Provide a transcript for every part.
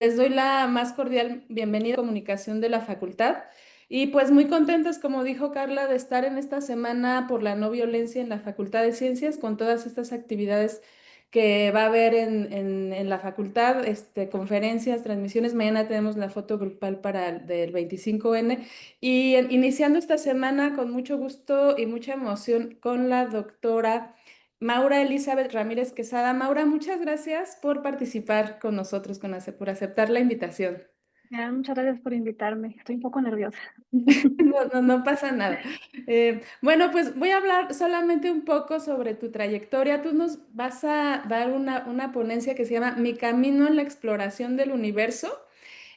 Les doy la más cordial bienvenida a Comunicación de la Facultad y pues muy contentas, como dijo Carla, de estar en esta semana por la no violencia en la Facultad de Ciencias con todas estas actividades que va a haber en la facultad, conferencias, transmisiones. Mañana tenemos la foto grupal para el del 25N y iniciando esta semana con mucho gusto y mucha emoción con la doctora Maura Elizabeth Ramírez Quesada. Maura, muchas gracias por participar con nosotros, por aceptar la invitación. Ya, muchas gracias por invitarme. Estoy un poco nerviosa. No, no, no pasa nada. Bueno, pues voy a hablar solamente un poco sobre tu trayectoria. Tú nos vas a dar una ponencia que se llama Mi camino en la exploración del universo.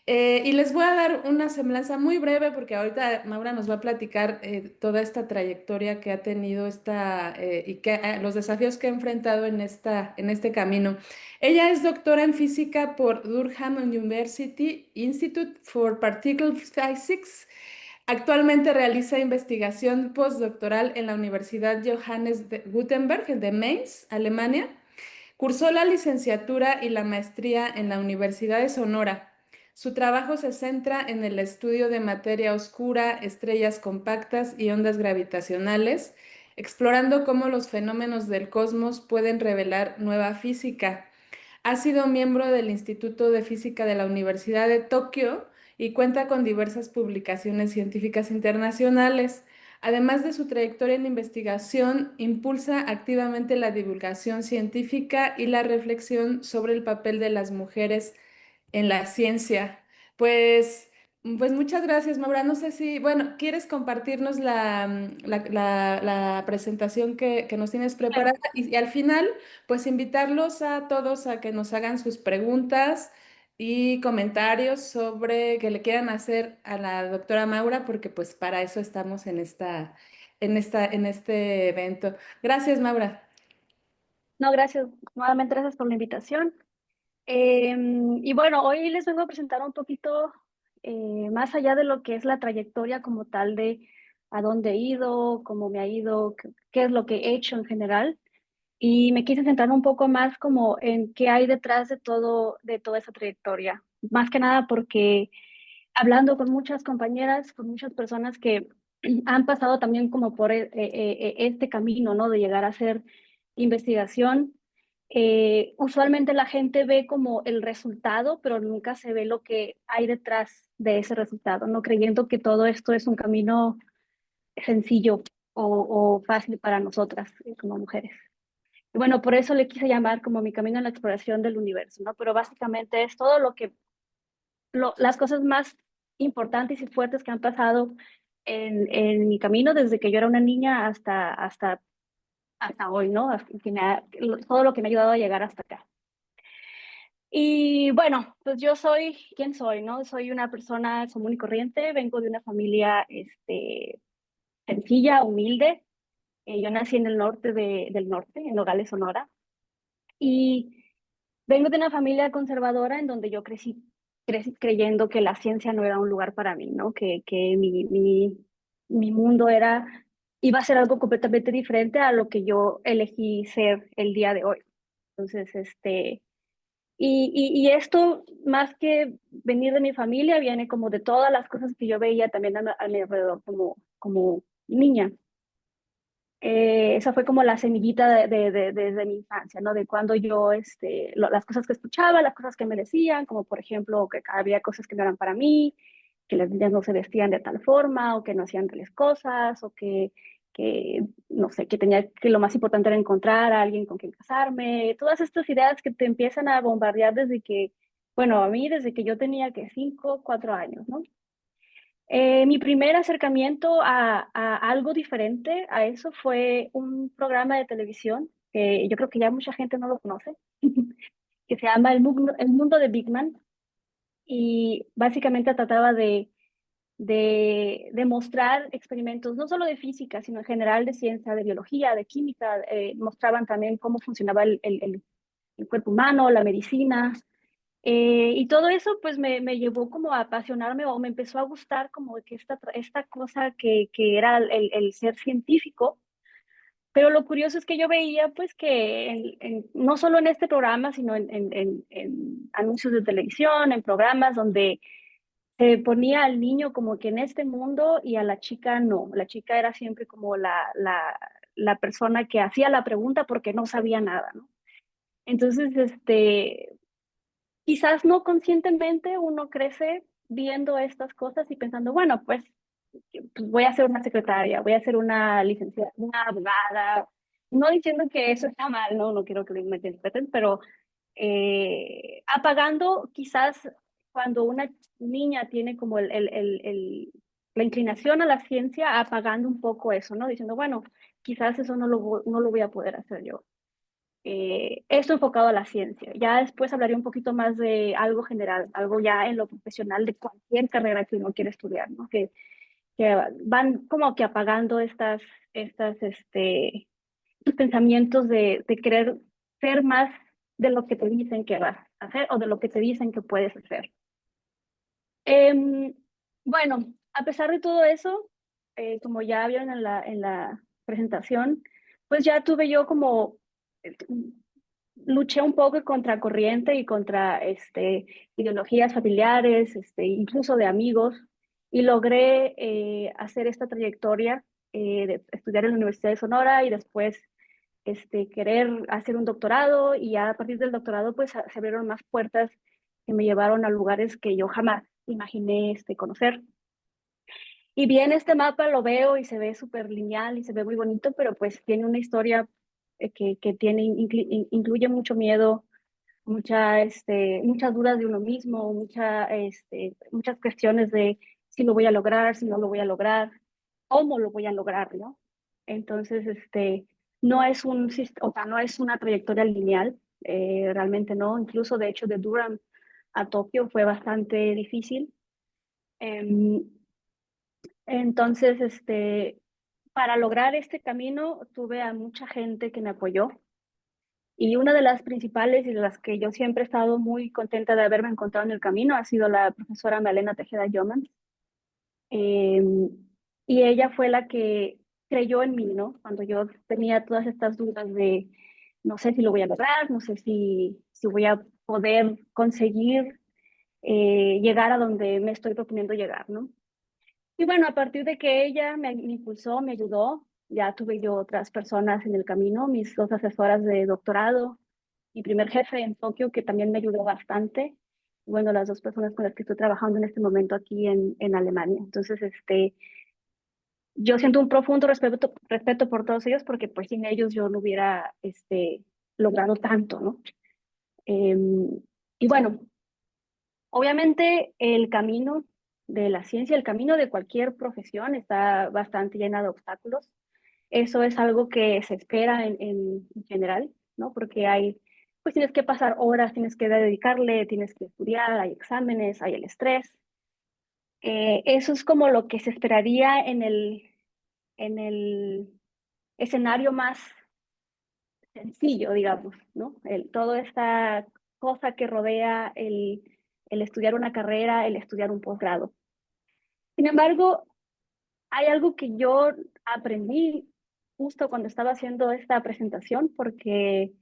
Y les voy a dar una semblanza muy breve porque ahorita Maura nos va a platicar toda esta trayectoria que ha tenido los desafíos que ha enfrentado en este camino. Ella es doctora en física por Durham University Institute for Particle Physics. Actualmente realiza investigación postdoctoral en la Universidad Johannes de Gutenberg de Mainz, Alemania. Cursó la licenciatura y la maestría en la Universidad de Sonora. Su trabajo se centra en el estudio de materia oscura, estrellas compactas y ondas gravitacionales, explorando cómo los fenómenos del cosmos pueden revelar nueva física. Ha sido miembro del Instituto de Física de la Universidad de Tokio y cuenta con diversas publicaciones científicas internacionales. Además de su trayectoria en investigación, impulsa activamente la divulgación científica y la reflexión sobre el papel de las mujeres en la ciencia. Pues, pues muchas gracias, Maura. No sé si, bueno, ¿quieres compartirnos la presentación que nos tienes Claro. preparada? Y al final, pues invitarlos a todos a que nos hagan sus preguntas y comentarios sobre que le quieran hacer a la doctora Maura, porque pues para eso estamos en este evento. Gracias, Maura. No, gracias. Nuevamente gracias por la invitación. Y bueno, hoy les vengo a presentar un poquito más allá de lo que es la trayectoria como tal de a dónde he ido, cómo me ha ido, qué es lo que he hecho en general. Y me quise centrar un poco más como en qué hay detrás de toda esa trayectoria. Más que nada porque hablando con muchas compañeras, con muchas personas que han pasado también como por este camino, ¿no? De llegar a hacer investigación. Usualmente la gente ve como el resultado, pero nunca se ve lo que hay detrás de ese resultado, ¿no? Creyendo que todo esto es un camino sencillo o fácil para nosotras como mujeres. Y bueno, por eso le quise llamar como mi camino en la exploración del universo, ¿no? Pero básicamente es todo las cosas más importantes y fuertes que han pasado en mi camino desde que yo era una niña hasta hoy, ¿no? Todo lo que me ha ayudado a llegar hasta acá. Y bueno, pues yo soy quien soy, ¿no? Soy una persona común y corriente, vengo de una familia sencilla, humilde. Yo nací en el norte del norte, en Nogales, Sonora, y vengo de una familia conservadora en donde yo crecí creyendo que la ciencia no era un lugar para mí, ¿no? Que mi mundo iba a ser algo completamente diferente a lo que yo elegí ser el día de hoy. Entonces, y esto, más que venir de mi familia, viene como de todas las cosas que yo veía también a mi alrededor como niña. Esa fue como la semillita desde mi infancia, ¿no? De cuando yo, las cosas que escuchaba, las cosas que me decían, como por ejemplo que había cosas que no eran para mí, que las niñas no se vestían de tal forma, o que no hacían tales cosas, no sé, que lo más importante era encontrar a alguien con quien casarme, todas estas ideas que te empiezan a bombardear bueno, a mí desde que yo tenía que 5, 4 años, ¿no? Mi primer acercamiento a algo diferente a eso fue un programa de televisión que yo creo que ya mucha gente no lo conoce, que se llama El Mundo de Big Man, y básicamente trataba de mostrar experimentos no solo de física, sino en general de ciencia, de biología, de química. Mostraban también cómo funcionaba el cuerpo humano, la medicina. Y todo eso pues me llevó como a apasionarme o me empezó a gustar como que esta cosa que era el ser científico Pero lo curioso es que yo veía pues que no solo en este programa, sino en anuncios de televisión, en programas donde se ponía al niño como que en este mundo y a la chica no. La chica era siempre como la persona que hacía la pregunta porque no sabía nada, ¿no? Entonces, quizás no conscientemente uno crece viendo estas cosas y pensando, bueno, pues voy a ser una secretaria, voy a ser una licenciada, una abogada. No diciendo que eso está mal, no, no quiero que me interpreten, pero apagando quizás cuando una niña tiene como la inclinación a la ciencia, apagando un poco eso, ¿no? Diciendo, bueno, quizás eso no lo voy a poder hacer yo. Esto enfocado a la ciencia. Ya después hablaré un poquito más de algo general, algo ya en lo profesional de cualquier carrera que uno quiera estudiar, ¿no? Que van como que apagando estos pensamientos de querer ser más de lo que te dicen que vas a hacer o de lo que te dicen que puedes hacer. Em, bueno, a pesar de todo eso, como ya vieron en la presentación, pues ya tuve yo como, eh, luché un poco contra corriente y contra ideologías familiares, incluso de amigos, y logré hacer esta trayectoria de estudiar en la Universidad de Sonora y después querer hacer un doctorado y ya a partir del doctorado pues se abrieron más puertas que me llevaron a lugares que yo jamás imaginé conocer. Y bien, este mapa lo veo y se ve súper lineal y se ve muy bonito, pero pues tiene una historia que incluye mucho miedo, muchas dudas de uno mismo, muchas cuestiones de si lo voy a lograr, si no lo voy a lograr, cómo lo voy a lograr, ¿no? Entonces, no es o sea, no es una trayectoria lineal, realmente no. Incluso, de hecho, de Durham a Tokio fue bastante difícil. Em, entonces, para lograr este camino, tuve a mucha gente que me apoyó. Y una de las principales y de las que yo siempre he estado muy contenta de haberme encontrado en el camino ha sido la profesora Malena Tejeda Yoman. Y ella fue la que creyó en mí, ¿no? Cuando yo tenía todas estas dudas de no sé si lo voy a lograr, no sé si voy a poder conseguir llegar a donde me estoy proponiendo llegar, ¿no? Y bueno, a partir de que ella me impulsó, me ayudó, ya tuve yo otras personas en el camino, mis dos asesoras de doctorado, mi primer jefe en Tokio, que también me ayudó bastante. Bueno, las dos personas con las que estoy trabajando en este momento aquí en Alemania. Entonces, yo siento un profundo respeto por todos ellos porque pues sin ellos yo no hubiera logrado tanto, ¿no? Y bueno, obviamente el camino de la ciencia, el camino de cualquier profesión está bastante llena de obstáculos. Eso es algo que se espera en general, ¿no? Porque pues tienes que pasar horas, tienes que dedicarle, tienes que estudiar, hay exámenes, hay el estrés. Eso es como lo que se esperaría en el escenario más sencillo, digamos, ¿no? Toda esta cosa que rodea el estudiar una carrera, el estudiar un posgrado. Sin embargo, hay algo que yo aprendí justo cuando estaba haciendo esta presentación, porque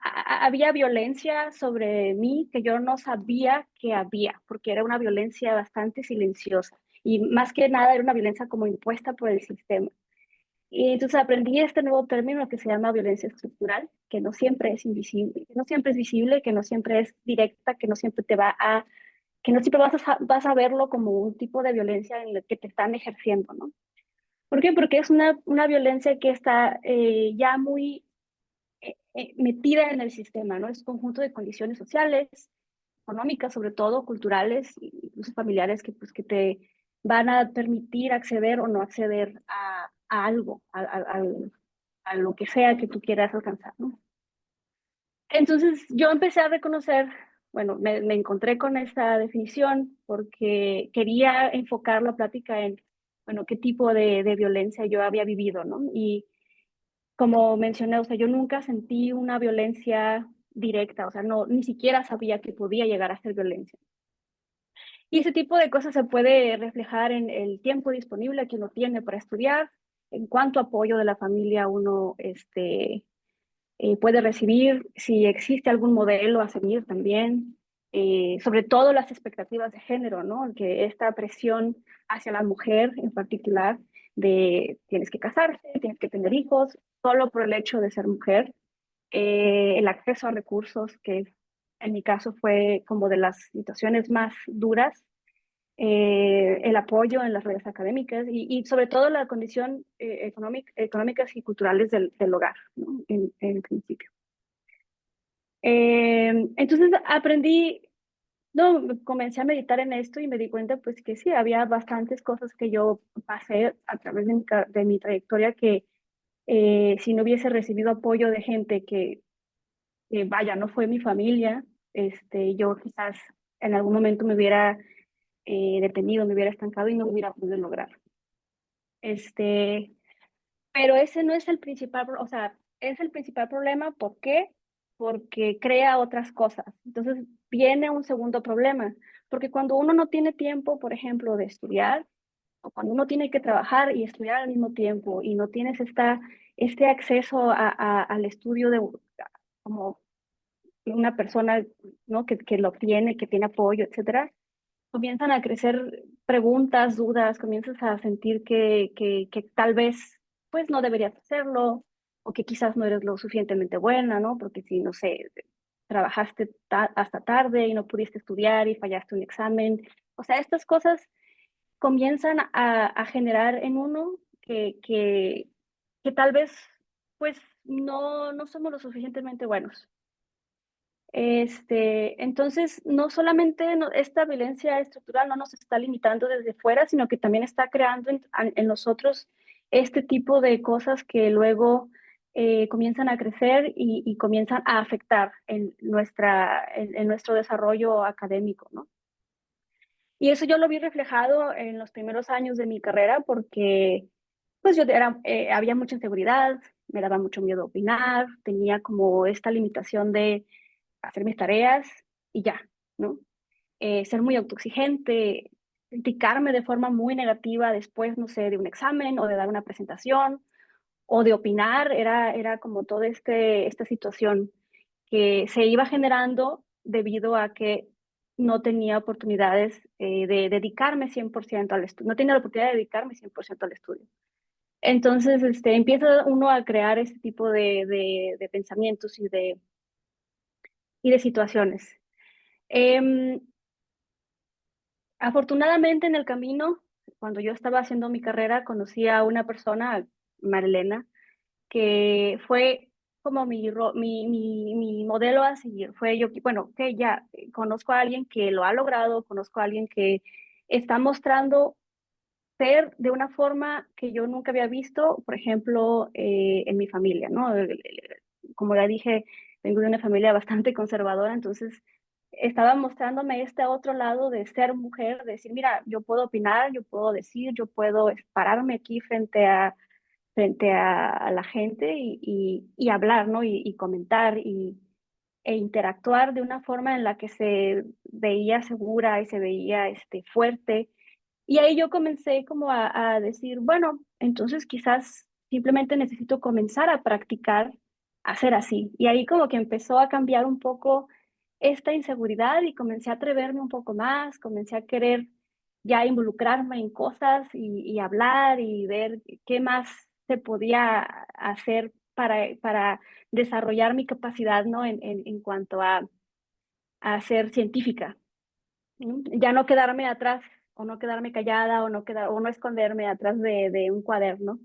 había violencia sobre mí que yo no sabía que había, porque era una violencia bastante silenciosa y más que nada era una violencia como impuesta por el sistema. Y entonces aprendí este nuevo término que se llama violencia estructural, que no siempre es invisible, que no siempre es visible, que no siempre es directa, que no siempre vas a verlo como un tipo de violencia en el que te están ejerciendo, ¿no? ¿Por qué? Porque es una violencia que está ya muy metida en el sistema, ¿no? Es un conjunto de condiciones sociales, económicas sobre todo, culturales, incluso familiares pues, que te van a permitir acceder o no acceder a algo, a lo que sea que tú quieras alcanzar, ¿no? Entonces yo empecé a reconocer, bueno, me encontré con esta definición porque quería enfocar la plática en, bueno, qué tipo de violencia yo había vivido, ¿no? Y como mencioné, o sea, yo nunca sentí una violencia directa, o sea, no, ni siquiera sabía que podía llegar a ser violencia. Y ese tipo de cosas se puede reflejar en el tiempo disponible que uno tiene para estudiar, en cuánto apoyo de la familia uno puede recibir, si existe algún modelo a seguir también, sobre todo las expectativas de género, ¿no? Que esta presión hacia la mujer en particular de tienes que casarte, tienes que tener hijos, solo por el hecho de ser mujer, el acceso a recursos, que en mi caso fue como de las situaciones más duras, el apoyo en las redes académicas y sobre todo la condición económicas y culturales del hogar, ¿no? En el principio. Entonces aprendí, no, comencé a meditar en esto y me di cuenta pues que sí, había bastantes cosas que yo pasé a través de mi trayectoria que si no hubiese recibido apoyo de gente que, vaya, no fue mi familia, yo quizás en algún momento me hubiera detenido, me hubiera estancado y no hubiera podido lograr. Este, pero ese no es el principal, o sea, es el principal problema. ¿Por qué? Porque crea otras cosas. Entonces viene un segundo problema, porque cuando uno no tiene tiempo, por ejemplo, de estudiar, o cuando uno tiene que trabajar y estudiar al mismo tiempo y no tienes este acceso al estudio de como una persona, ¿no? que lo tiene, que tiene apoyo, etcétera, comienzan a crecer preguntas, dudas, comienzas a sentir que tal vez pues no deberías hacerlo o que quizás no eres lo suficientemente buena, ¿no? Porque si, no sé, trabajaste hasta tarde y no pudiste estudiar y fallaste un examen. O sea, estas cosas comienzan a generar en uno que tal vez pues no somos lo suficientemente buenos. Entonces, no solamente esta violencia estructural no nos está limitando desde fuera, sino que también está creando en nosotros este tipo de cosas que luego comienzan a crecer y comienzan a afectar en nuestro desarrollo académico, ¿no? Y eso yo lo vi reflejado en los primeros años de mi carrera porque pues había mucha inseguridad, me daba mucho miedo opinar, tenía como esta limitación de hacer mis tareas y ya, ¿no? Ser muy autoexigente, criticarme de forma muy negativa después, no sé, de un examen o de dar una presentación o de opinar, era como toda esta situación que se iba generando debido a que no tenía oportunidades de dedicarme 100% al estudio, no tenía la oportunidad de dedicarme 100% al estudio. Entonces, empieza uno a crear este tipo de pensamientos y de situaciones. Eh, Afortunadamente en el camino, cuando yo estaba haciendo mi carrera, conocí a una persona, Marilena, que fue como mi modelo a seguir. Fue yo, bueno, que ya conozco a alguien que lo ha logrado, conozco a alguien que está mostrando ser de una forma que yo nunca había visto, por ejemplo, en mi familia, ¿no? Como ya dije, vengo de una familia bastante conservadora, entonces estaba mostrándome este otro lado de ser mujer, de decir, mira, yo puedo opinar, yo puedo decir, yo puedo pararme aquí frente a la gente y hablar, ¿no? Y comentar e interactuar de una forma en la que se veía segura y se veía fuerte. Y ahí yo comencé como a decir, bueno, entonces quizás simplemente necesito comenzar a practicar a ser así. Y ahí como que empezó a cambiar un poco esta inseguridad y comencé a atreverme un poco más, comencé a querer ya involucrarme en cosas y hablar y ver qué más se podía hacer para desarrollar mi capacidad, ¿no? En cuanto a ser científica. ¿No? Ya no quedarme atrás o no quedarme callada o no esconderme atrás de un cuaderno.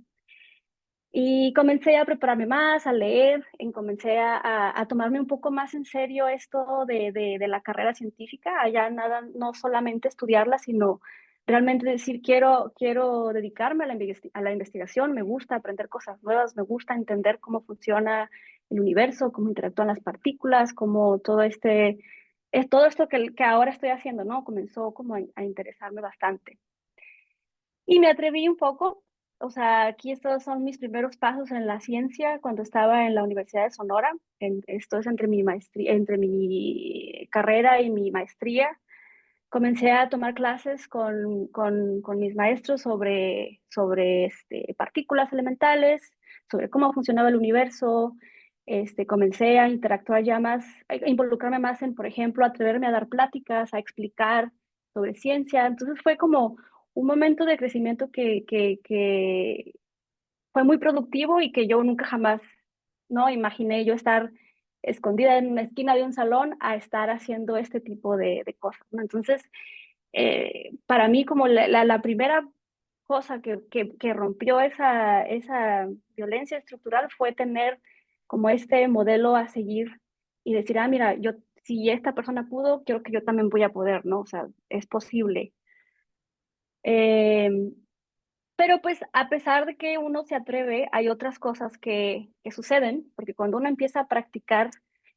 Y comencé a prepararme más, a leer, comencé a tomarme un poco más en serio esto de la carrera científica, allá nada, no solamente estudiarla, sino realmente decir, quiero dedicarme a la investigación, me gusta aprender cosas nuevas, me gusta entender cómo funciona el universo, cómo interactúan las partículas, cómo es todo esto que ahora estoy haciendo, ¿no? Comenzó como a interesarme bastante. Y me atreví un poco, o sea, aquí estos son mis primeros pasos en la ciencia cuando estaba en la Universidad de Sonora. Esto es entre mi carrera y mi maestría. comencé a tomar clases con mis maestros sobre partículas elementales, sobre cómo funcionaba el universo. Comencé a interactuar ya más, a involucrarme más en, por ejemplo, atreverme a dar pláticas, a explicar sobre ciencia. Entonces fue como un momento de crecimiento que fue muy productivo y que yo nunca jamás, no imaginé yo estar escondida en una esquina de un salón a estar haciendo este tipo de cosas, ¿no? Entonces, para mí como la primera cosa que rompió esa violencia estructural fue tener como este modelo a seguir y decir, ah, mira, yo, si esta persona pudo, creo que yo también voy a poder, ¿no? O sea, es posible. Eh, pero pues a pesar de que uno se atreve, hay otras cosas que suceden, porque cuando uno empieza a practicar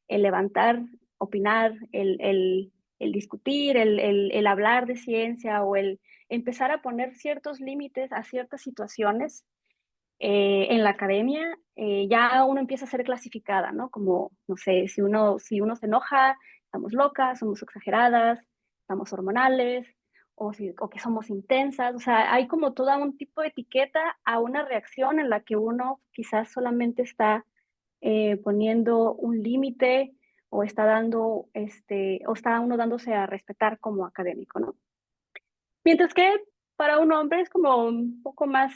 el levantar, opinar, el discutir, el hablar de ciencia o el empezar a poner ciertos límites a ciertas situaciones en la academia, ya uno empieza a ser clasificada, ¿no? Como, no sé, si uno se enoja, estamos locas, somos exageradas, estamos hormonales, o que somos intensas. O sea, hay como todo un tipo de etiqueta a una reacción en la que uno quizás solamente está poniendo un límite o está dando, o está uno dándose a respetar como académico, ¿no? Mientras que para un hombre es como un poco más,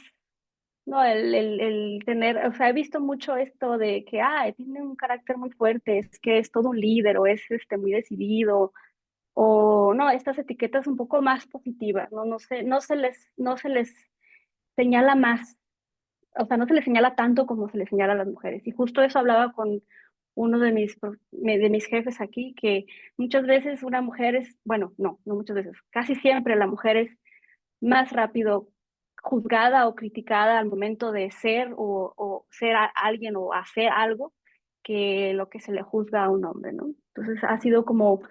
no, el tener, o sea, he visto mucho esto de que, tiene un carácter muy fuerte, es que es todo un líder o es muy decidido, o no, estas etiquetas un poco más positivas, ¿no? No sé, no se les señala más, o sea, no se les señala tanto como se les señala a las mujeres. Y justo eso hablaba con uno de mis jefes aquí, que muchas veces una mujer es, bueno, no muchas veces, casi siempre la mujer es más rápido juzgada o criticada al momento de ser o ser alguien o hacer algo que lo que se le juzga a un hombre, ¿no? Entonces ha sido como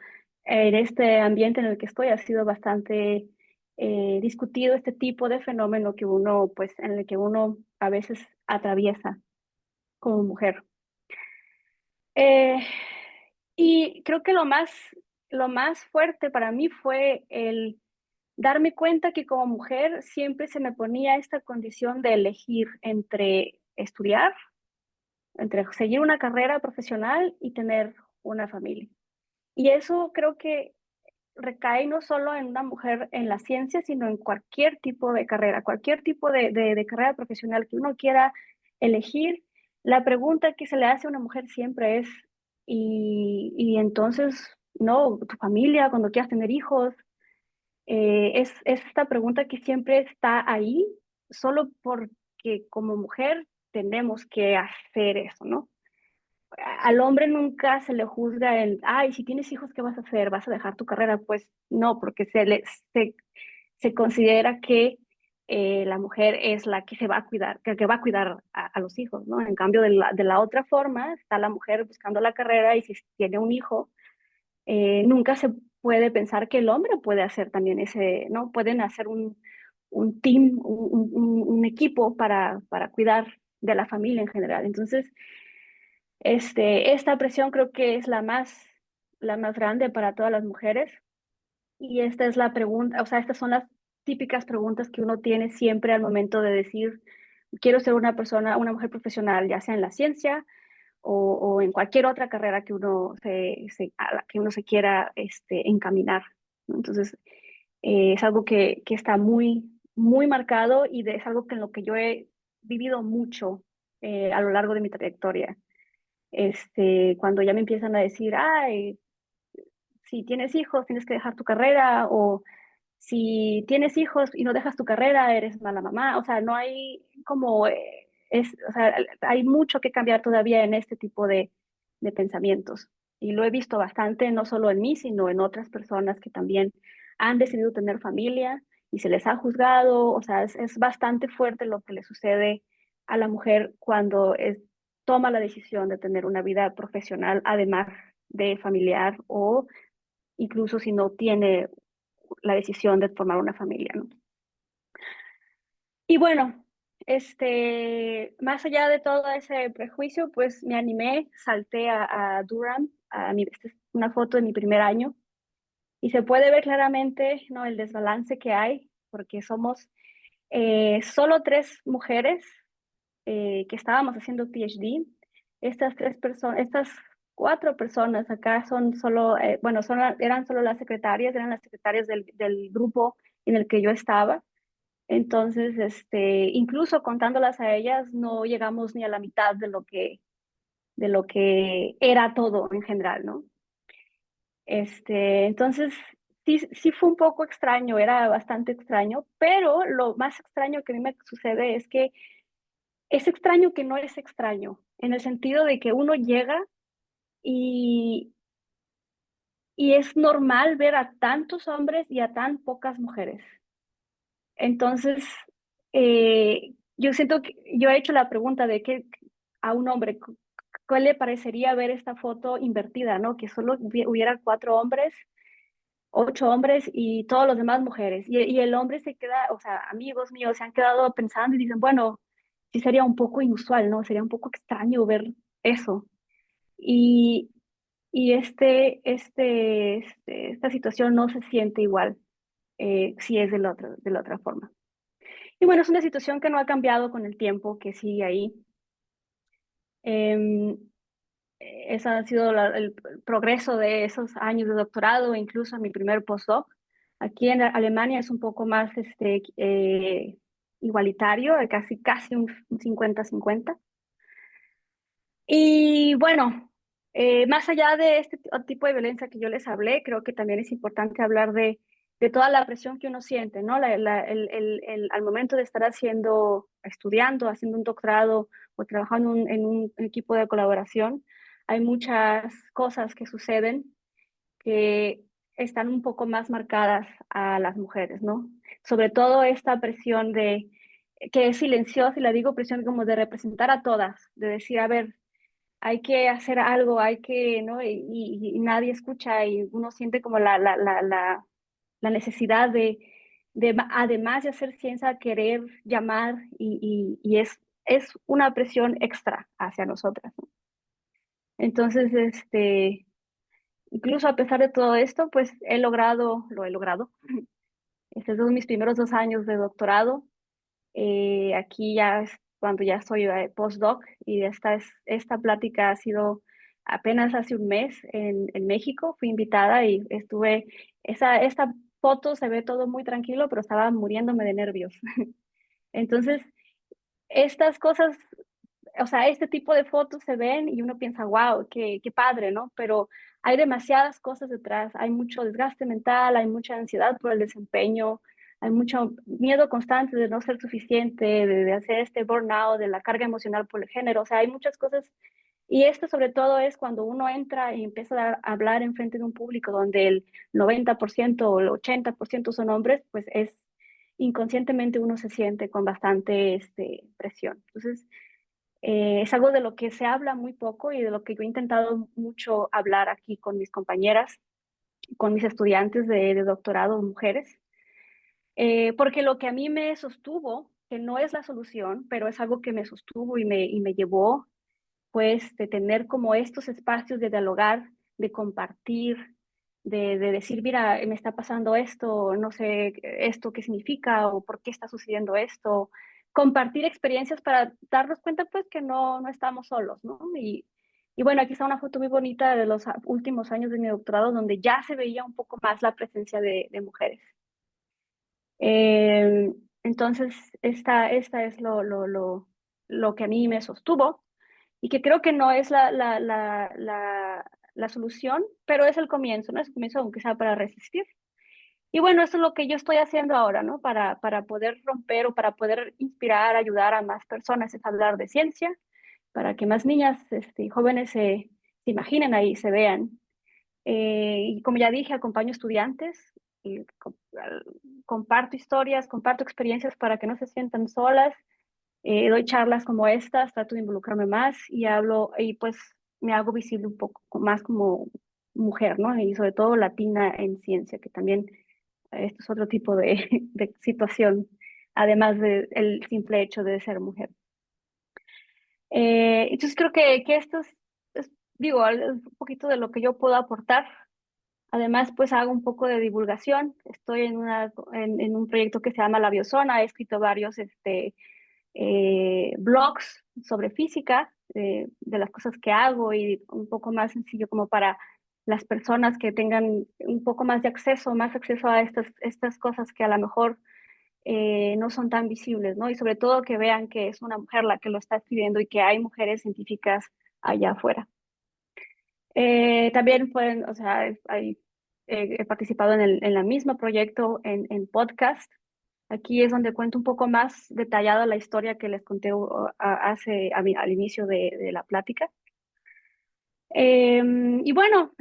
en este ambiente en el que estoy, ha sido bastante discutido este tipo de fenómeno que uno, pues, en el que uno a veces atraviesa como mujer. Eh, y creo que lo más fuerte para mí fue el darme cuenta que como mujer siempre se me ponía esta condición de elegir entre estudiar, entre seguir una carrera profesional y tener una familia. Y eso creo que recae no solo en una mujer en la ciencia, sino en cualquier tipo de carrera, cualquier tipo de carrera profesional que uno quiera elegir. La pregunta que se le hace a una mujer siempre es, y entonces, no, tu familia, cuando quieras tener hijos, es esta pregunta que siempre está ahí, solo porque como mujer tenemos que hacer eso, ¿no? Al hombre nunca se le juzga el, ay, si tienes hijos, ¿qué vas a hacer? ¿Vas a dejar tu carrera? Pues no, porque se considera que la mujer es la que se va a cuidar, que va a cuidar a los hijos, ¿no? En cambio, de la otra forma, está la mujer buscando la carrera y si tiene un hijo, nunca se puede pensar que el hombre puede hacer también ese, ¿no? Pueden hacer un team, un equipo para cuidar de la familia en general. Entonces, esta presión creo que es la más grande para todas las mujeres. Y esta es la pregunta, o sea, estas son las típicas preguntas que uno tiene siempre al momento de decir, quiero ser una persona, una mujer profesional, ya sea en la ciencia o en cualquier otra carrera que a la que uno se quiera encaminar, ¿no? Entonces, es algo que está muy, muy marcado y es algo en lo que yo he vivido mucho a lo largo de mi trayectoria. Cuando ya me empiezan a decir, ay, si tienes hijos, tienes que dejar tu carrera, o si tienes hijos y no dejas tu carrera, eres mala mamá. O sea, no hay como, o sea, hay mucho que cambiar todavía en este tipo de pensamientos. Y lo he visto bastante, no solo en mí, sino en otras personas que también han decidido tener familia y se les ha juzgado. O sea, es bastante fuerte lo que le sucede a la mujer cuando toma la decisión de tener una vida profesional, además de familiar, o incluso si no tiene la decisión de formar una familia, ¿no? Y bueno, más allá de todo ese prejuicio, pues me animé, salté a Durham, esta es una foto de mi primer año, Y se puede ver claramente, ¿no? El desbalance que hay, porque somos solo tres mujeres que estábamos haciendo PhD. Estas tres personas, estas cuatro personas acá son solo, bueno, eran solo las secretarias, eran las secretarias del grupo en el que yo estaba. Entonces, incluso contándolas a ellas, no llegamos ni a la mitad de lo que era todo en general, ¿no? Entonces, sí fue un poco extraño, era bastante extraño, pero lo más extraño que a mí me sucede es que es extraño que no es extraño, en el sentido de que uno llega y, y es normal ver a tantos hombres y a tan pocas mujeres. Entonces, yo siento que yo he hecho la pregunta de que a un hombre, ¿cuál le parecería ver esta foto invertida, ¿no? Que solo hubiera cuatro hombres, ocho hombres y todos los demás mujeres. Y el hombre se queda, o sea, amigos míos se han quedado pensando y dicen, bueno, sí sería un poco inusual, ¿no? Sería un poco extraño ver eso. Y, y esta situación no se siente igual si es de la otra forma. Y bueno, es una situación que no ha cambiado con el tiempo, que sigue ahí. Eh, Ese ha sido el progreso de esos años de doctorado, incluso mi primer postdoc. Aquí en Alemania es un poco más igualitario, casi un 50-50. Y bueno, más allá de este tipo de violencia que yo les hablé, creo que también es importante hablar de toda la presión que uno siente, ¿no? Al momento de estar estudiando, haciendo un doctorado o trabajando en un equipo de colaboración, hay muchas cosas que suceden que están un poco más marcadas a las mujeres, ¿no? Sobre todo esta presión que es silenciosa, y la digo presión como de representar a todas, de decir, a ver, hay que hacer algo, hay que, ¿no? Y nadie escucha y uno siente como la necesidad además de hacer ciencia, querer llamar y es una presión extra hacia nosotras, ¿no? Entonces, incluso a pesar de todo esto, pues lo he logrado. Estos son mis primeros 2 años de doctorado. Aquí ya es cuando ya soy postdoc y esta plática ha sido apenas hace un mes en México. Fui invitada y esta foto se ve todo muy tranquilo, pero estaba muriéndome de nervios. Entonces, estas cosas, o sea, este tipo de fotos se ven y uno piensa, wow, qué padre, ¿no? Pero hay demasiadas cosas detrás, hay mucho desgaste mental, hay mucha ansiedad por el desempeño, hay mucho miedo constante de no ser suficiente, de hacer este burnout, de la carga emocional por el género, o sea, hay muchas cosas. Y esto sobre todo es cuando uno entra y empieza a hablar en frente de un público donde el 90% o el 80% son hombres, pues inconscientemente uno se siente con bastante presión. Entonces, es algo de lo que se habla muy poco y de lo que yo he intentado mucho hablar aquí con mis compañeras, con mis estudiantes de doctorado, mujeres, porque lo que a mí me sostuvo, que no es la solución, pero es algo que me sostuvo y me llevó, pues, de tener como estos espacios de dialogar, de compartir, de decir, mira, me está pasando esto, no sé esto qué significa o por qué está sucediendo esto. Compartir experiencias para darnos cuenta, pues, que no estamos solos, ¿no? Y bueno, aquí está una foto muy bonita de los últimos años de mi doctorado, donde ya se veía un poco más la presencia de mujeres. Eh, entonces, esta es lo que a mí me sostuvo y que creo que no es la solución, pero es el comienzo, ¿no? Es el comienzo, aunque sea para resistir. Y bueno, eso es lo que yo estoy haciendo ahora, ¿no? Para poder romper o para poder inspirar, ayudar a más personas, es hablar de ciencia, para que más niñas y jóvenes se imaginen ahí, se vean. Y como ya dije, acompaño estudiantes, y comparto historias, comparto experiencias para que no se sientan solas, doy charlas como estas, trato de involucrarme más y hablo, y pues me hago visible un poco más como mujer, ¿no? Y sobre todo latina en ciencia, que también esto es otro tipo de situación, además del simple hecho de ser mujer. Entonces creo que esto digo, es un poquito de lo que yo puedo aportar Además, pues hago un poco de divulgación. Estoy en un proyecto que se llama La Biozona. He escrito varios blogs sobre física, de las cosas que hago y un poco más sencillo como para las personas que tengan un poco más acceso a estas cosas que a lo mejor no son tan visibles, ¿no? Y sobre todo que vean que es una mujer la que lo está escribiendo y que hay mujeres científicas allá afuera. También pueden, o sea, he participado en el mismo proyecto en podcast. Aquí es donde cuento un poco más detallada la historia que les conté al inicio de la plática. Y bueno,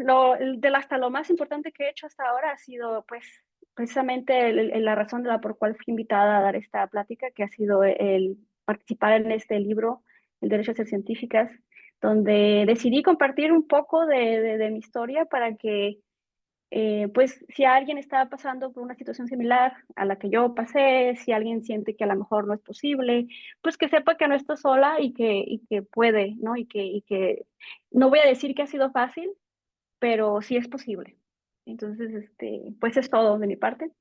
hasta lo más importante que he hecho hasta ahora ha sido, pues, precisamente la razón por cual fui invitada a dar esta plática, que ha sido el participar en este libro, El Derecho a Ser Científicas, donde decidí compartir un poco de mi historia para que pues si alguien está pasando por una situación similar a la que yo pasé, si alguien siente que a lo mejor no es posible, pues que sepa que no está sola y que puede, ¿no? Y que no voy a decir que ha sido fácil, pero sí es posible. Entonces, pues es todo de mi parte.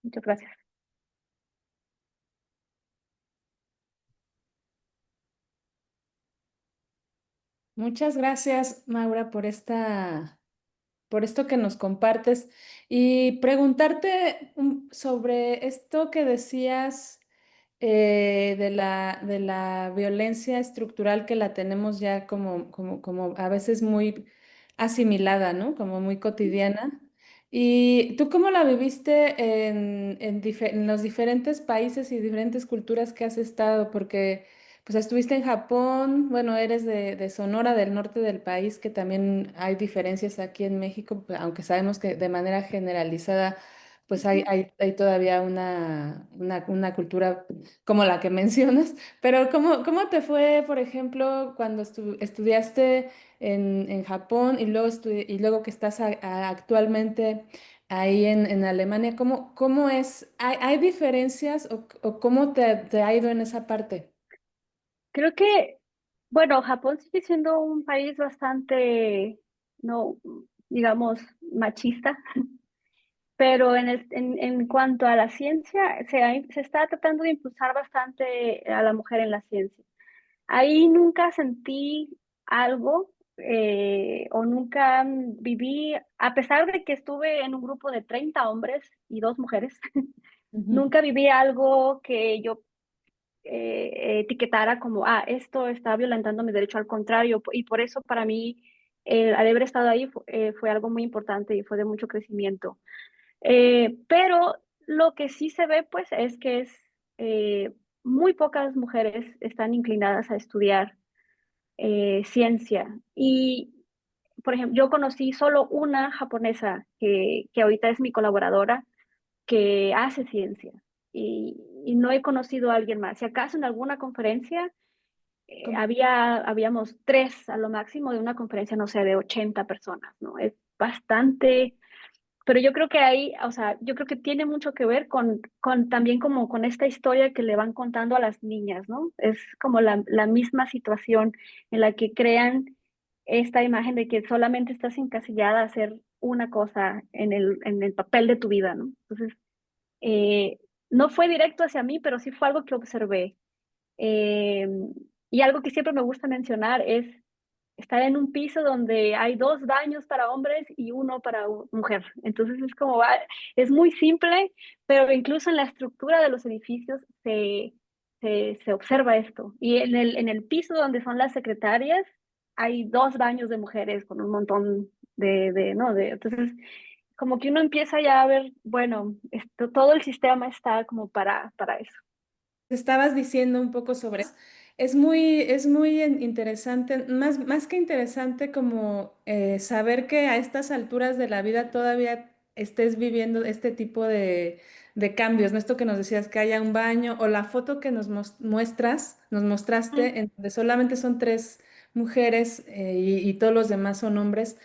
Muchas gracias. Muchas gracias, Maura, por esto que nos compartes y preguntarte sobre esto que decías de la violencia estructural que la tenemos ya como a veces muy asimilada, ¿no? Como muy cotidiana. ¿Y tú cómo la viviste en los diferentes países y diferentes culturas que has estado? Porque pues estuviste en Japón, bueno, eres de Sonora, del norte del país, que también hay diferencias aquí en México, aunque sabemos que de manera generalizada, pues hay todavía una cultura como la que mencionas. Pero ¿cómo te fue, por ejemplo, cuando estudiaste en Japón y y luego que estás actualmente ahí en Alemania? ¿Cómo es? ¿Hay diferencias o cómo te ha ido en esa parte? Creo que, bueno, Japón sigue siendo un país bastante, no, digamos, machista. Pero en cuanto a la ciencia, se está tratando de impulsar bastante a la mujer en la ciencia. Ahí nunca sentí algo o nunca viví, a pesar de que estuve en un grupo de 30 hombres y 2 mujeres, Ujú. nunca viví algo que yo etiquetara como, esto está violentando mi derecho, al contrario, y por eso para mí al haber estado ahí fue algo muy importante y fue de mucho crecimiento. Pero lo que sí se ve, pues, es que eh, muy pocas mujeres están inclinadas a estudiar ciencia. Y, por ejemplo, yo conocí solo una japonesa que ahorita es mi colaboradora que hace ciencia. Y no he conocido a alguien más. Si acaso en alguna conferencia ¿Cómo? habíamos 3 a lo máximo de una conferencia, no sé, de 80 personas, ¿no? Es bastante, pero yo creo que ahí, o sea, yo creo que tiene mucho que ver con también como con esta historia que le van contando a las niñas, ¿no? Es como la misma situación en la que crean esta imagen de que solamente estás encasillada a hacer una cosa en el papel de tu vida, ¿no? Entonces, eh, no fue directo hacia mí, pero sí fue algo que observé. Eh, y algo que siempre me gusta mencionar es estar en un piso donde hay 2 baños para hombres y uno para mujer. Entonces es como, es muy simple, pero incluso en la estructura de los edificios se observa esto. Y en el piso donde son las secretarias hay 2 baños de mujeres con un montón ¿no? Entonces, como que uno empieza ya a ver, bueno, todo el sistema está como para eso. Estabas diciendo un poco sobre eso. Es muy interesante, más que interesante como saber que a estas alturas de la vida todavía estés viviendo este tipo de cambios, ¿no? Esto que nos decías, que haya un baño o la foto que nos Mm. mostraste, en donde solamente son tres mujeres y todos los demás son hombres.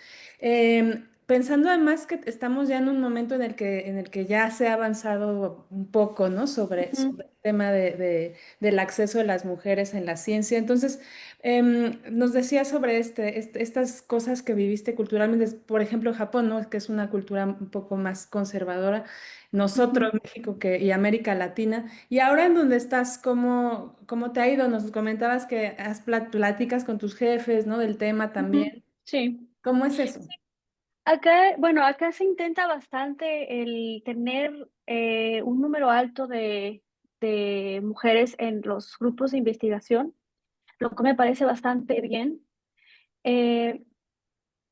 pensando además que estamos ya en un momento en el que ya se ha avanzado un poco, ¿no? Ujú, Sobre el tema del acceso de las mujeres en la ciencia. Entonces, nos decías sobre estas cosas que viviste culturalmente, por ejemplo, Japón, ¿no? Que es una cultura un poco más conservadora. Nosotros, ujú, México y América Latina. Y ahora en donde estás, ¿cómo te ha ido? Nos comentabas que platicas con tus jefes, ¿no? Del tema ujú. también. Sí. ¿Cómo es eso? Acá, bueno, acá se intenta bastante el tener un número alto de mujeres en los grupos de investigación, lo que me parece bastante bien. Eh,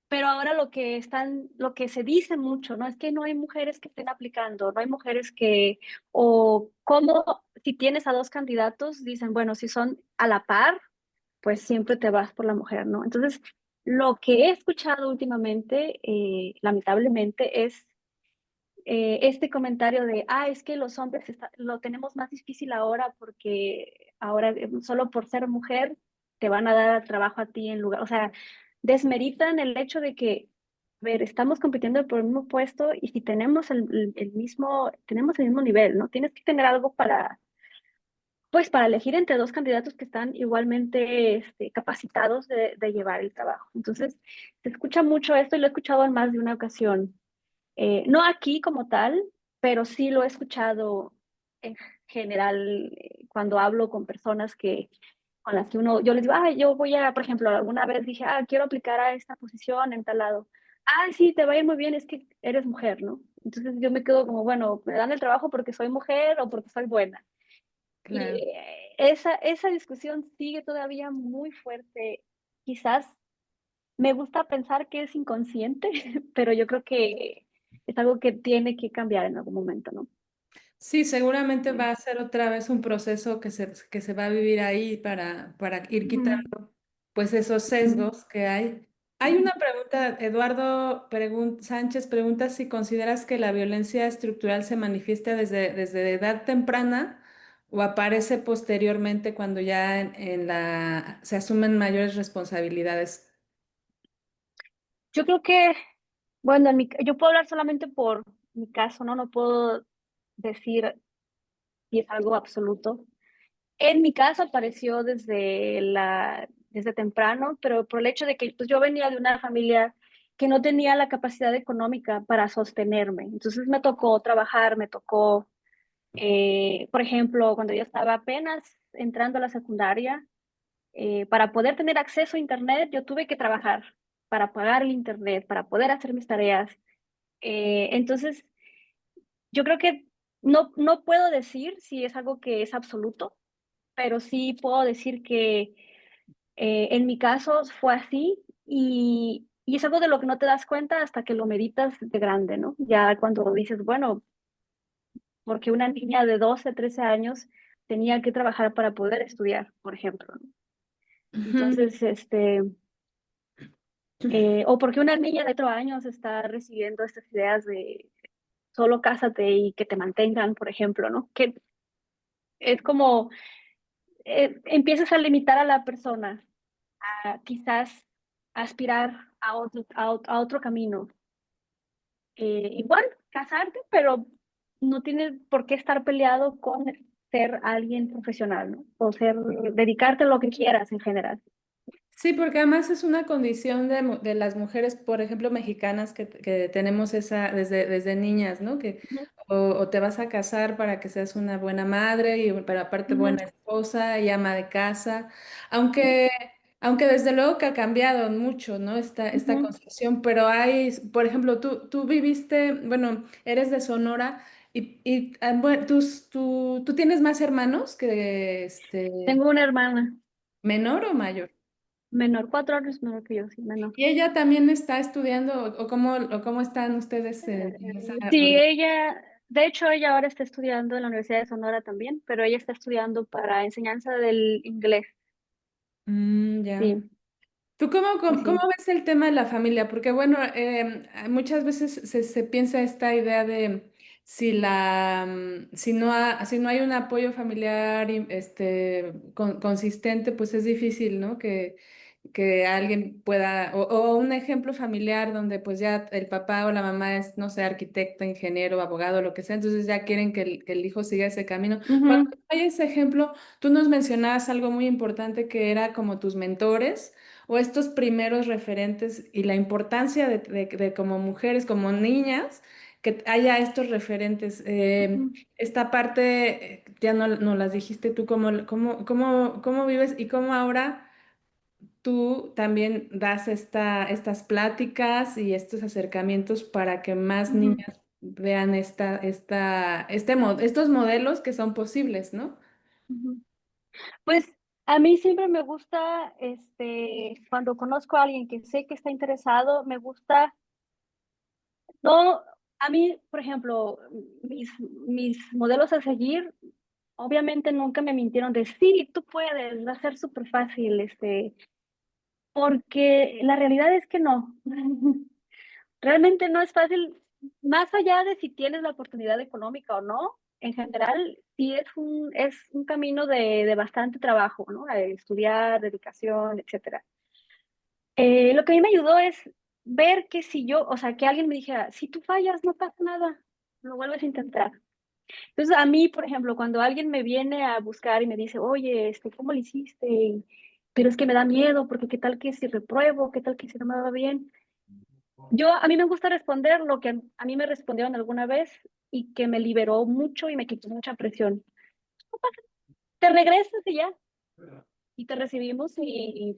pero ahora lo que se dice mucho, ¿no? Es que no hay mujeres que estén aplicando, no hay mujeres que, o cómo, si tienes a dos candidatos, dicen, bueno, si son a la par, pues siempre te vas por la mujer, ¿no? Entonces, lo que he escuchado últimamente, lamentablemente, es este comentario de, es que los hombres lo tenemos más difícil ahora porque ahora solo por ser mujer te van a dar trabajo a ti en lugar, o sea, desmeritan el hecho de que, a ver, estamos compitiendo por el mismo puesto y si tenemos tenemos el mismo nivel, ¿no? Tienes que tener algo pues para elegir entre dos candidatos que están igualmente capacitados de llevar el trabajo. Entonces, se escucha mucho esto y lo he escuchado en más de una ocasión. No aquí como tal, pero sí lo he escuchado en general cuando hablo con personas con las que yo les digo, yo voy a, por ejemplo, alguna vez dije, quiero aplicar a esta posición en tal lado. Sí, te va a ir muy bien, es que eres mujer, ¿no? Entonces yo me quedo como, bueno, ¿me dan el trabajo porque soy mujer o porque soy buena? Y Claro. esa discusión sigue todavía muy fuerte. Quizás me gusta pensar que es inconsciente, pero yo creo que es algo que tiene que cambiar en algún momento, ¿no? Sí, seguramente Sí. va a ser otra vez un proceso que se va a vivir ahí para ir Ujú, quitando pues esos ujú, sesgos que hay. Hay ujú. una pregunta, Eduardo Sánchez pregunta si consideras que la violencia estructural se manifiesta desde edad temprana o aparece posteriormente cuando ya se asumen mayores responsabilidades. Yo creo que, bueno, yo puedo hablar solamente por mi caso, ¿no? No puedo decir si es algo absoluto. En mi caso apareció desde temprano, pero por el hecho de que pues, yo venía de una familia que no tenía la capacidad económica para sostenerme. Entonces me tocó trabajar, me tocó, por ejemplo, cuando yo estaba apenas entrando a la secundaria, para poder tener acceso a Internet, yo tuve que trabajar para pagar el Internet, para poder hacer mis tareas. Entonces, yo creo que no puedo decir si es algo que es absoluto, pero sí puedo decir que en mi caso fue así y es algo de lo que no te das cuenta hasta que lo meditas de grande, ¿no? Ya cuando dices, bueno, porque una niña de 12 13 años tenía que trabajar para poder estudiar, por ejemplo, ¿no? Ujú. Entonces, o porque una niña de 4 años está recibiendo estas ideas de solo cásate y que te mantengan, por ejemplo, ¿no? Que es como empiezas a limitar a la persona a quizás aspirar a otro camino. Igual, casarte, pero no tienes por qué estar peleado con ser alguien profesional, ¿no? O dedicarte a lo que quieras en general. Sí, porque además es una condición de las mujeres, por ejemplo, mexicanas, que tenemos esa desde niñas, ¿no? Ujú, O te vas a casar para que seas una buena madre, pero aparte ujú, buena esposa y ama de casa, aunque, aunque desde luego que ha cambiado mucho, ¿no? Esta ujú. concepción, pero hay, por ejemplo, tú viviste, bueno, eres de Sonora bueno, tú tienes más hermanos que Tengo una hermana menor o mayor. menor, 4 años menor que yo, sí, menor. ¿Y ella también está estudiando o cómo están ustedes en esa Sí, de hecho, ella ahora está estudiando en la Universidad de Sonora también, pero ella está estudiando para enseñanza del inglés. Ya. Sí, ¿Tú sí, cómo sí. ves el tema de la familia? Porque bueno, muchas veces se piensa esta idea de si no hay un apoyo familiar consistente, pues es difícil, ¿no? que alguien pueda, o un ejemplo familiar donde pues ya el papá o la mamá es, no sé, arquitecto, ingeniero, abogado, lo que sea, entonces ya quieren que el hijo siga ese camino. Cuando Ujú, hay ese ejemplo, tú nos mencionabas algo muy importante que era como tus mentores o estos primeros referentes y la importancia de como mujeres, como niñas, que haya estos referentes. ujú, Esta parte, ya no las dijiste tú, cómo vives y cómo ahora tú también das estas pláticas y estos acercamientos para que más ujú, niñas vean estos modelos que son posibles, ¿no? ujú. Pues a mí siempre me gusta, cuando conozco a alguien que sé que está interesado, me gusta, no, a mí, por ejemplo, mis modelos a seguir, obviamente nunca me mintieron de sí, tú puedes, va a ser súper fácil, porque la realidad es que no. Realmente no es fácil, más allá de si tienes la oportunidad económica o no, en general, sí es un camino de bastante trabajo, ¿no? Estudiar, dedicación, etcétera. Lo que a mí me ayudó es ver que si yo, o sea, que alguien me dijera, si tú fallas, no pasa nada, lo vuelves a intentar. Entonces, a mí, por ejemplo, cuando alguien me viene a buscar y me dice, oye, ¿cómo lo hiciste? Pero es que me da miedo, porque qué tal que si repruebo, qué tal que si no me va bien. A mí me gusta responder lo que a mí me respondieron alguna vez y que me liberó mucho y me quitó mucha presión. No pasa, te regresas y ya, y te recibimos y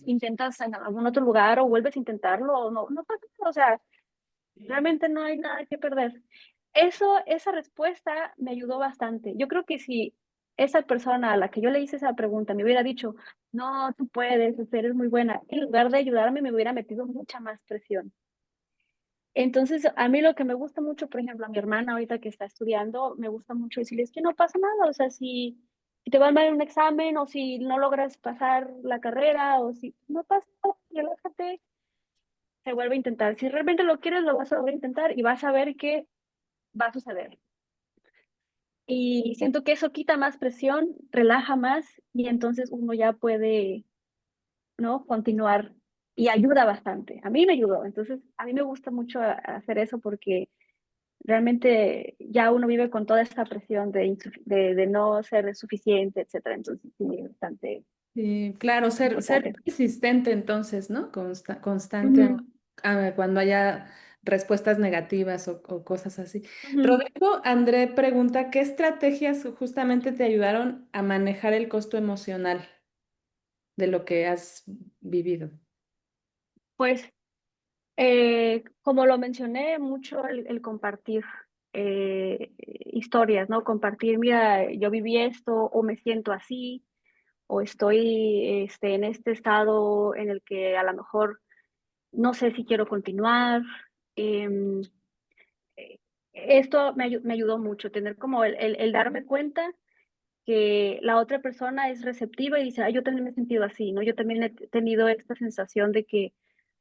intentas en algún otro lugar o vuelves a intentarlo, o no pasa nada, o sea, realmente no hay nada que perder. Esa respuesta me ayudó bastante. Yo creo que si esa persona a la que yo le hice esa pregunta me hubiera dicho, no, tú puedes, eres muy buena, en lugar de ayudarme, me hubiera metido mucha más presión. Entonces, a mí lo que me gusta mucho, por ejemplo, a mi hermana ahorita que está estudiando, me gusta mucho decirles que no pasa nada, o sea, si te va mal en un examen o si no logras pasar la carrera o si no pasa nada, relájate, se vuelve a intentar. Si realmente lo quieres, lo vas a volver a intentar y vas a ver qué va a suceder. Y siento que eso quita más presión, relaja más y entonces uno ya puede, ¿no? Continuar y ayuda bastante. A mí me ayudó, entonces a mí me gusta mucho hacer eso porque realmente ya uno vive con toda esta presión de no ser suficiente, etcétera. Entonces, sí, es bastante Sí, claro, ser importante. persistente entonces, ¿no? Constante Ujú, cuando haya respuestas negativas o cosas así. ujú. Rodrigo André pregunta, ¿qué estrategias justamente te ayudaron a manejar el costo emocional de lo que has vivido? Pues, como lo mencioné, mucho el compartir historias, ¿no? Compartir, mira, yo viví esto o me siento así o estoy en este estado en el que a lo mejor no sé si quiero continuar. Em, eh, Esto me ayudó mucho, tener como el darme cuenta que la otra persona es receptiva y dice, yo también me he sentido así, ¿no? Yo también he tenido esta sensación de que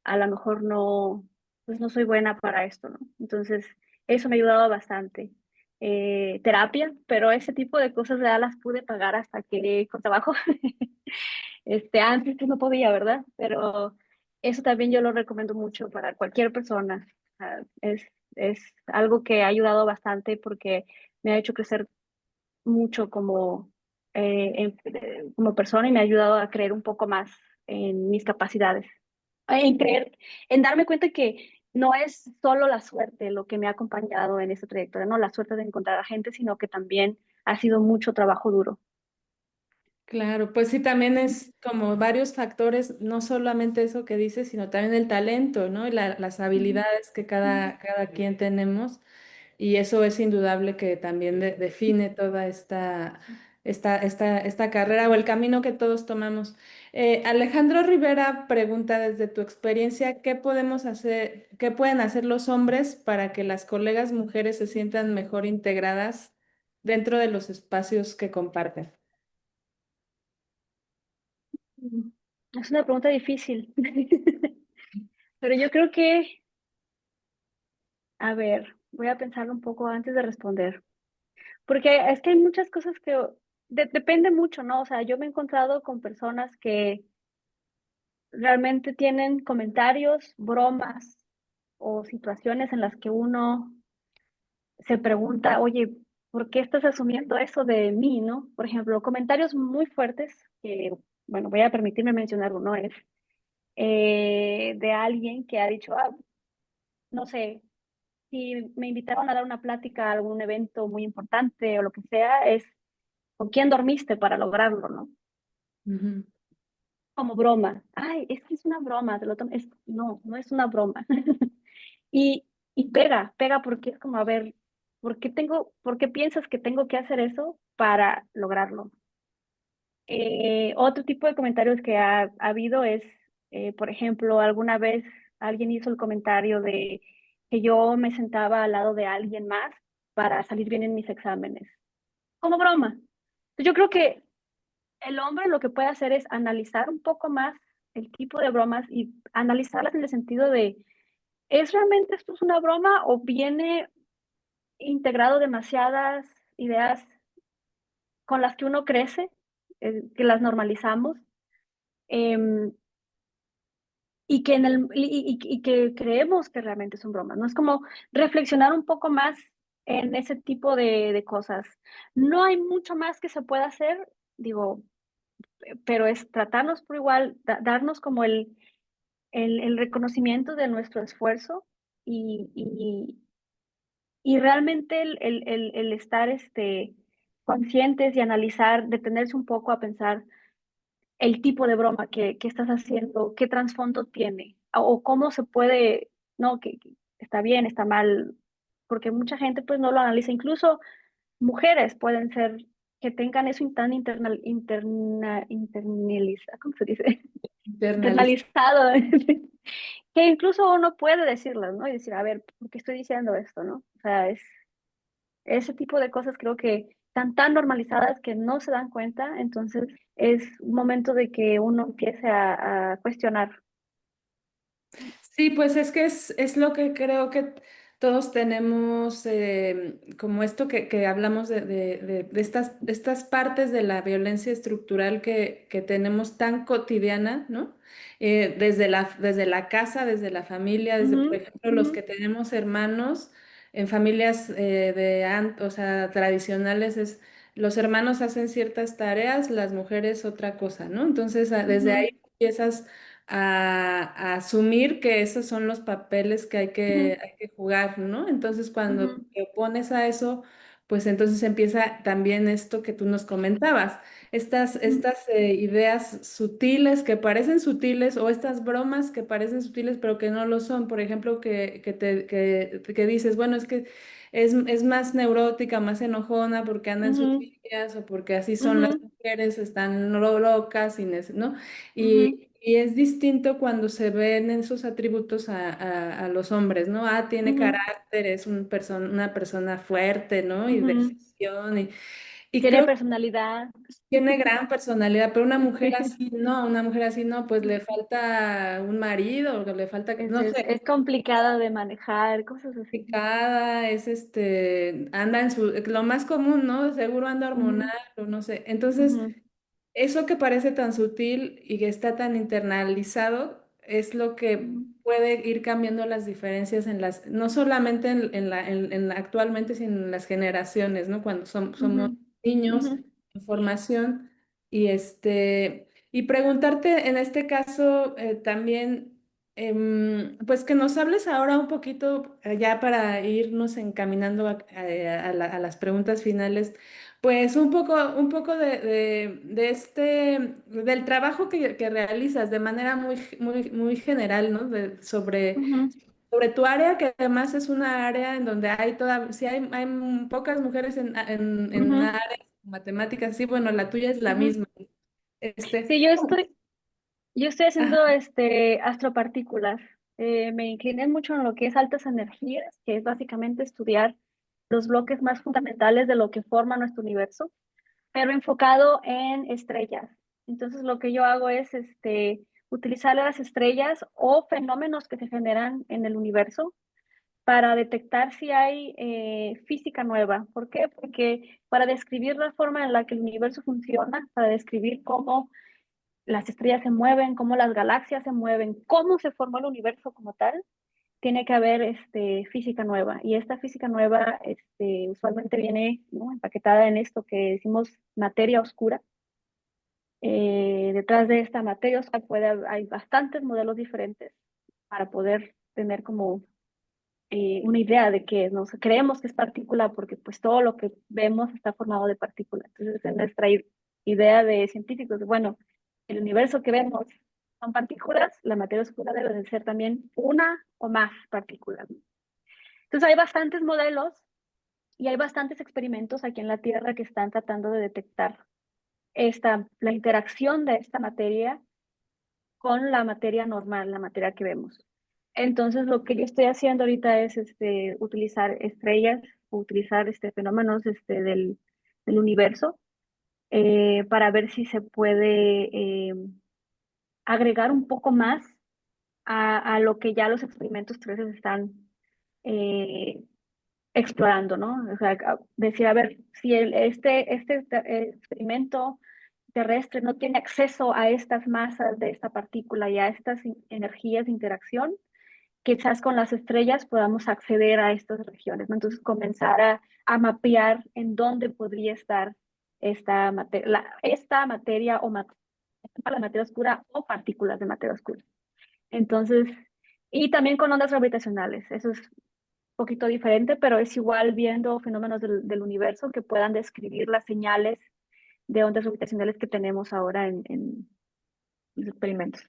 a lo mejor no, pues no soy buena para esto, ¿no? Entonces, eso me ha ayudado bastante. Terapia, pero ese tipo de cosas ya las pude pagar hasta que con trabajo. Antes no podía, ¿verdad? Pero eso también yo lo recomiendo mucho para cualquier persona. Ah, es algo que ha ayudado bastante porque me ha hecho crecer mucho como persona y me ha ayudado a creer un poco más en mis capacidades. En creer, en darme cuenta que no es solo la suerte lo que me ha acompañado en esta trayectoria, no la suerte de encontrar a gente, sino que también ha sido mucho trabajo duro. Claro, pues sí, también es como varios factores, no solamente eso que dices, sino también el talento, ¿no? Y las Ujú, habilidades que ujú, cada quien tenemos. Y eso es indudable que también define toda esta carrera o el camino que todos tomamos. Alejandro Rivera pregunta desde tu experiencia, ¿qué podemos hacer, qué pueden hacer los hombres para que las colegas mujeres se sientan mejor integradas dentro de los espacios que comparten? ujú. Es una pregunta difícil, pero yo creo que, a ver, voy a pensarlo un poco antes de responder. Porque es que hay muchas cosas que depende mucho, ¿no? O sea, yo me he encontrado con personas que realmente tienen comentarios, bromas o situaciones en las que uno se pregunta, oye, ¿por qué estás asumiendo eso de mí, no? Por ejemplo, comentarios muy fuertes que, bueno, voy a permitirme mencionar uno, es de alguien que ha dicho, ah, no sé, si me invitaron a dar una plática a algún evento muy importante o lo que sea, es ¿con quién dormiste para lograrlo, no? Ujú. Como broma. Ay, es que es una broma, no, no es una broma. Y, y pega porque es como, a ver, por qué piensas que tengo que hacer eso para lograrlo? Otro tipo de comentarios que ha habido es, por ejemplo, alguna vez alguien hizo el comentario de que yo me sentaba al lado de alguien más para salir bien en mis exámenes, como broma. Yo creo que el hombre lo que puede hacer es analizar un poco más el tipo de bromas y analizarlas en el sentido de, ¿es realmente esto es una broma o viene integrado demasiadas ideas con las que uno crece, que las normalizamos? em, y que, y que creemos que realmente son bromas, ¿no? Es como reflexionar un poco más en ese tipo de cosas. No hay mucho más que se pueda hacer, digo, pero es tratarnos por igual, darnos como el reconocimiento de nuestro esfuerzo y, y, y realmente el estar conscientes y analizar, detenerse un poco a pensar el tipo de broma que estás haciendo, qué trasfondo tiene, o cómo se puede, no, que está bien, está mal, porque mucha gente pues no lo analiza, incluso mujeres pueden ser que tengan eso tan internalizado, ¿cómo se dice? Internaliz- Internalizado, que incluso uno puede decirlas, ¿no? Y decir, a ver, ¿por qué estoy diciendo esto, no? O sea, es ese tipo de cosas creo que están tan normalizadas que no se dan cuenta, entonces es un momento de que uno empiece a cuestionar. Sí, pues es que es lo que creo que todos tenemos, como esto que hablamos de estas partes de la violencia estructural que tenemos tan cotidiana, ¿no? Desde la casa, desde la familia, desde, Ujú, por ejemplo, ujú, los que tenemos hermanos en familias o sea, tradicionales, los hermanos hacen ciertas tareas, las mujeres otra cosa, ¿no? Entonces, desde ujú, ahí empiezas a asumir que esos son los papeles que ujú, hay que jugar, ¿no? Entonces, cuando ujú, te opones a eso, pues entonces empieza también esto que tú nos comentabas, ujú, estas ideas sutiles que parecen sutiles o estas bromas que parecen sutiles pero que no lo son. Por ejemplo, que dices, bueno, es que es más neurótica, más enojona porque anda en sus ujú, días o porque así son las ujú, mujeres, están locas, ¿no? ujú, Y es distinto cuando se ven esos atributos a los hombres, ¿no? Ah, tiene ujú, carácter, es una persona fuerte, ¿no? Y ujú. decisión. Y Tiene creo que personalidad. tiene gran personalidad, pero Sí. una mujer así no, pues le falta un marido, o le falta, no sé, Es complicada de manejar, cosas así. picada, anda lo más común, ¿no? Seguro anda hormonal, Ujú, o no sé. Entonces, ujú, eso que parece tan sutil y que está tan internalizado es lo que ujú, puede ir cambiando las diferencias no solamente actualmente, sino en las generaciones, ¿no? Cuando ujú, somos niños ujú, en formación y preguntarte en este caso también, pues que nos hables ahora un poquito, ya para irnos encaminando a las preguntas finales. Pues un poco del trabajo que realizas de manera muy, muy, muy general, ¿no? ujú, Sobre tu área, que además es una área en donde sí hay pocas mujeres en ujú, áreas matemáticas, sí, bueno, la tuya es la ujú. misma. Este, Sí, yo estoy haciendo astropartículas. Me incliné mucho en lo que es altas energías, que es básicamente estudiar los bloques más fundamentales de lo que forma nuestro universo, pero enfocado en estrellas. Entonces, lo que yo hago es utilizar las estrellas o fenómenos que se generan en el universo para detectar si hay física nueva. ¿Por qué? Porque para describir la forma en la que el universo funciona, para describir cómo las estrellas se mueven, cómo las galaxias se mueven, cómo se formó el universo como tal, tiene que haber física nueva. Y esta física nueva usualmente viene, ¿no?, empaquetada en esto que decimos materia oscura. Detrás de esta materia oscura hay bastantes modelos diferentes para poder tener como una idea de qué es, ¿no? O sea, creemos que es partícula porque pues todo lo que vemos está formado de partículas. Entonces, en nuestra idea de científicos, bueno, el universo que vemos son partículas, la materia oscura debe de ser también una o más partículas, ¿no? Entonces, hay bastantes modelos y hay bastantes experimentos aquí en la Tierra que están tratando de detectar la interacción de esta materia con la materia normal, la materia que vemos. Entonces, lo que yo estoy haciendo ahorita es utilizar estrellas, utilizar fenómenos del universo para ver si se puede agregar un poco más a lo que ya los experimentos 3D están eh, explorando, ¿no? O sea, decir, a ver, si experimento terrestre no tiene acceso a estas masas de esta partícula y a estas energías de interacción, quizás con las estrellas podamos acceder a estas regiones, ¿no? Entonces comenzar a mapear en dónde podría estar esta materia la materia oscura o partículas de materia oscura. Entonces, y también con ondas gravitacionales, eso es un poquito diferente, pero es igual viendo fenómenos del universo que puedan describir las señales de ondas gravitacionales que tenemos ahora en los experimentos.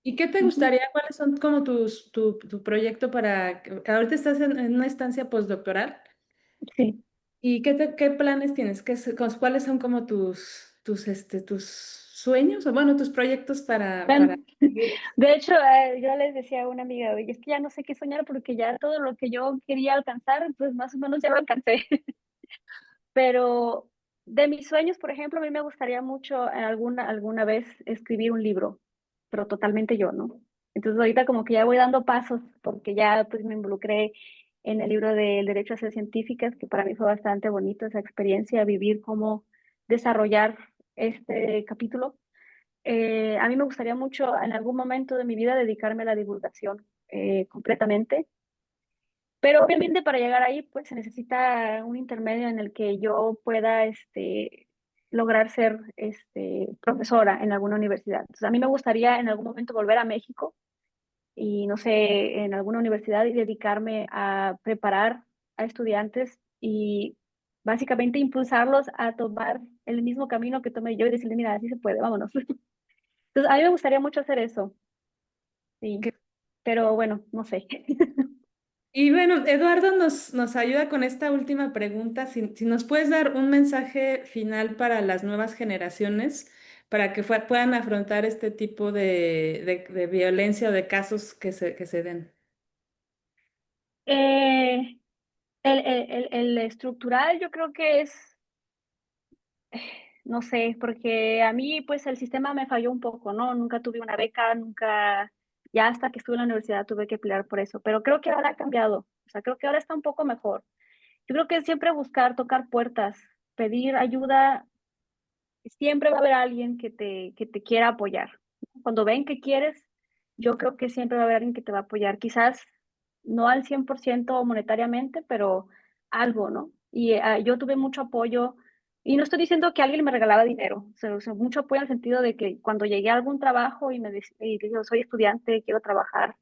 ¿Y qué te Ujú. gustaría? ¿Cuáles son como tu proyecto para... Ahorita estás en una estancia postdoctoral. Sí. ¿Y qué planes tienes? ¿Cuáles son como tus sueños o bueno, tus proyectos para Bueno, seguir? de hecho, yo les decía a una amiga, oye, es que ya no sé qué soñar porque ya todo lo que yo quería alcanzar, pues más o menos ya lo alcancé. Pero de mis sueños, por ejemplo, a mí me gustaría mucho alguna vez escribir un libro, pero totalmente yo, ¿no? Entonces ahorita como que ya voy dando pasos porque ya pues me involucré en el libro del Derecho a ser científicas, que para mí fue bastante bonito esa experiencia, vivir cómo desarrollar este capítulo. A mí me gustaría mucho en algún momento de mi vida dedicarme a la divulgación completamente, pero obviamente para llegar ahí pues se necesita un intermedio en el que yo pueda lograr ser profesora en alguna universidad. Entonces a mí me gustaría en algún momento volver a México y no sé, en alguna universidad y dedicarme a preparar a estudiantes y básicamente impulsarlos a tomar el mismo camino que tomé yo y decirles, mira, así se puede, vámonos. Entonces, a mí me gustaría mucho hacer eso, sí, pero bueno, no sé. Y bueno, Eduardo nos ayuda con esta última pregunta. Si nos puedes dar un mensaje final para las nuevas generaciones, para que puedan afrontar este tipo de violencia o de casos que se den. Eh, el estructural yo creo que es, no sé, porque a mí pues el sistema me falló un poco, ¿no? Nunca tuve una beca, nunca, ya hasta que estuve en la universidad tuve que pelear por eso, pero creo que ahora ha cambiado, o sea, creo que ahora está un poco mejor. Yo creo que siempre buscar, tocar puertas, pedir ayuda, siempre va a haber alguien que te quiera apoyar. Cuando ven que quieres, yo creo que siempre va a haber alguien que te va a apoyar. Quizás no al 100% monetariamente, pero algo, ¿no? Y yo tuve mucho apoyo, y no estoy diciendo que alguien me regalaba dinero, o sea, mucho apoyo en el sentido de que cuando llegué a algún trabajo y digo, soy estudiante, quiero trabajar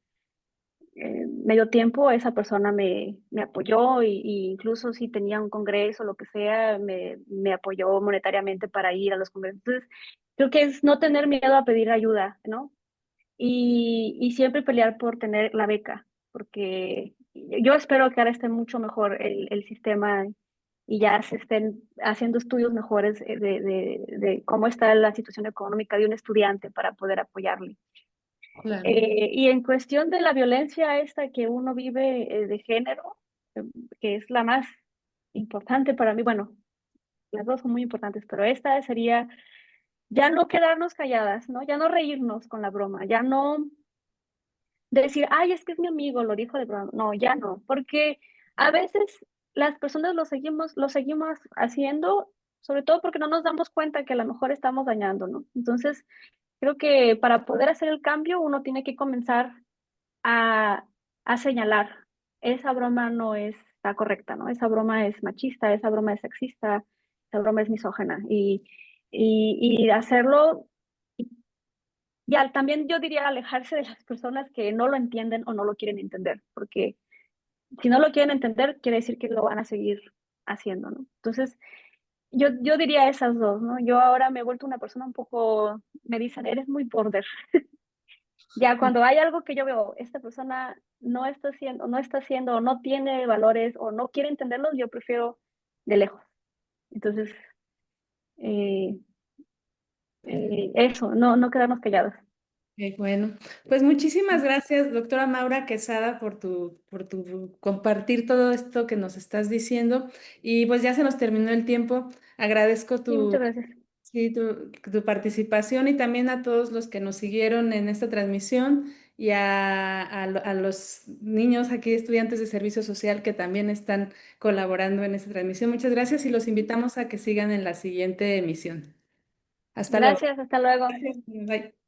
medio tiempo, esa persona me apoyó y incluso si tenía un congreso o lo que sea, me apoyó monetariamente para ir a los congresos. Entonces, creo que es no tener miedo a pedir ayuda, ¿no? Y siempre pelear por tener la beca, porque yo espero que ahora esté mucho mejor el sistema y ya se estén haciendo estudios mejores de cómo está la situación económica de un estudiante para poder apoyarle. Claro. Y en cuestión de la violencia esta que uno vive de género, eh, que es la más importante para mí, bueno, las dos son muy importantes, pero esta sería ya no quedarnos calladas, ¿no? Ya no reírnos con la broma, ya no decir, ay, es que es mi amigo, lo dijo de broma. No, ya no, porque a veces las personas lo seguimos haciendo, sobre todo porque no nos damos cuenta que a lo mejor estamos dañando, ¿no? Entonces, Creo que para poder hacer el cambio uno tiene que comenzar a, a señalar, esa broma no está correcta, ¿no? Esa broma es machista, esa broma es sexista, esa broma es misógena. Y hacerlo, también yo diría alejarse de las personas que no lo entienden o no lo quieren entender, porque si no lo quieren entender, quiere decir que lo van a seguir haciendo, ¿no? Entonces, yo diría esas dos, ¿no? Yo ahora me he vuelto una persona un poco, me dicen, eres muy border. Ya cuando hay algo que yo veo, esta persona no está haciendo, o no tiene valores, o no quiere entenderlos, yo prefiero de lejos. Entonces, eh, eso, no quedarnos callados. Bueno, pues muchísimas gracias, doctora Maura Quesada, por tu compartir todo esto que nos estás diciendo. Y pues ya se nos terminó el tiempo. Agradezco Sí, tu, muchas gracias. sí, tu participación y también a todos los que nos siguieron en esta transmisión y a los niños aquí, estudiantes de servicio social que también están colaborando en esta transmisión. Muchas gracias y los invitamos a que sigan en la siguiente emisión. Hasta luego. Gracias, hasta luego. Gracias. Bye.